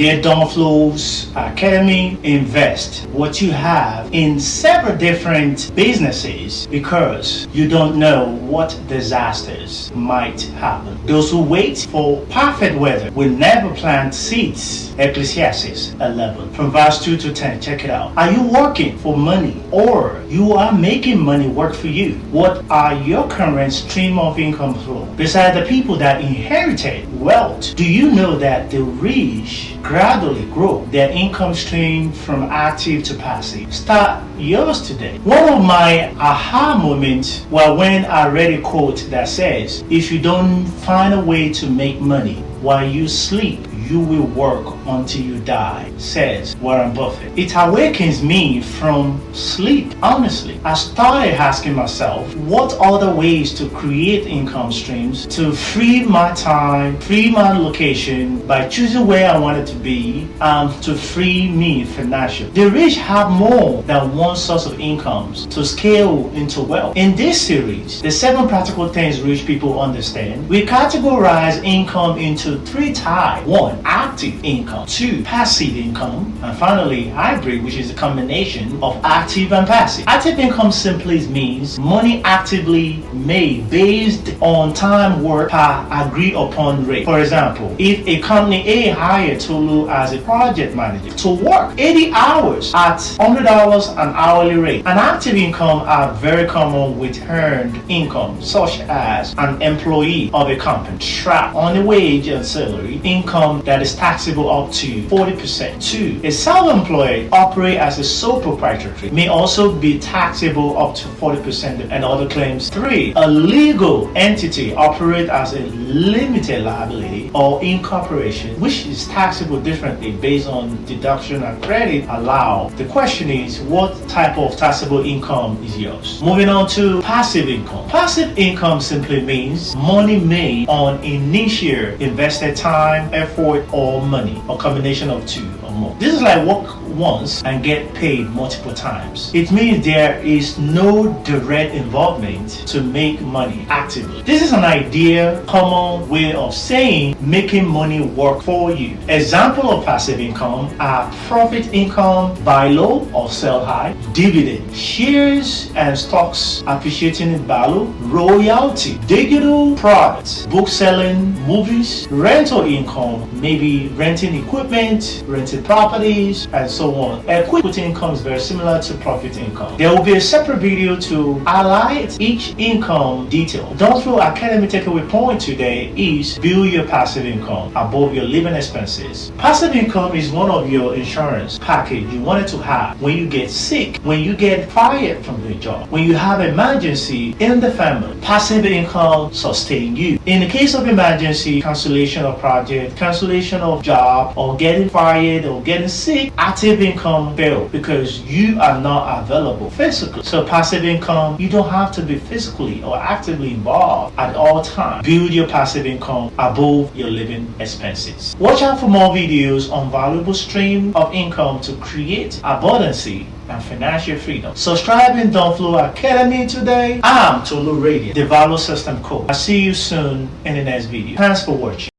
Dear Doneflows Academy, invest what you have in several different businesses because you don't know what disasters might happen. Those who wait for perfect weather will never plant seeds. Ecclesiastes 11 from verse 2 to 10. Check it out. Are you working for money or you are making money work for you? What are your current stream of income flow? Besides the people that inherited wealth, do you know that the rich gradually grow their income stream from active to passive? Start yours today. One of my aha moments was when I read a quote that says, if you don't find a way to make money while you sleep, you will work until you die, says Warren Buffett. It awakens me from sleep. Honestly, I started asking myself, what other ways to create income streams to free my time, free my location by choosing where I wanted to be, and to free me financially. The rich have more than one source of incomes to scale into wealth. In this series, the 7 practical things rich people understand, we categorize income into 3 types. 1, active income. 2, passive income. And finally, hybrid, which is a combination of active and passive. Active income simply means money actively made based on time work per agreed upon rate. For example, if a company A hired Tolu as a project manager to work 80 hours at $100 an hourly rate, an active income are very common with earned income, such as an employee of a company trapped on a wage and salary income that is taxable up to 40%. 2, a self-employed operate as a sole proprietorship may also be taxable up to 40% and other claims. 3, a legal entity operate as a limited liability or incorporation, which is taxable differently based on deduction and credit allowed. The question is, what type of taxable income is yours? Moving on to passive income. Passive income simply means money made on initial invested time, effort, or money, or combination of 2 or more. This is like work once and get paid multiple times. It means there is no direct involvement to make money actively. This is an idea, common way of saying making money work for you. Example of passive income are profit income, buy low or sell high, dividend, shares and stocks appreciating in value, royalty, digital products, book selling, movies, rental income, maybe renting equipment, renting properties, and so on. Equity income is very similar to profit income. There will be a separate video to highlight each income detail. Doneflows Academy takeaway point today is build your passive income above your living expenses. Passive income is one of your insurance package you wanted to have when you get sick, when you get fired from your job, when you have emergency in the family. Passive income sustain you. In the case of emergency, cancellation of project, cancellation of job, or getting fired or getting sick, active income fail because you are not available physically. So passive income, you don't have to be physically or actively involved at all times. Build your passive income above your living expenses. Watch out for more videos on valuable stream of income to create abundancy and financial freedom. Subscribe in Doneflows Academy today. I'm Tolu Radio, the Value System Coach. I'll see you soon in the next video. Thanks for watching.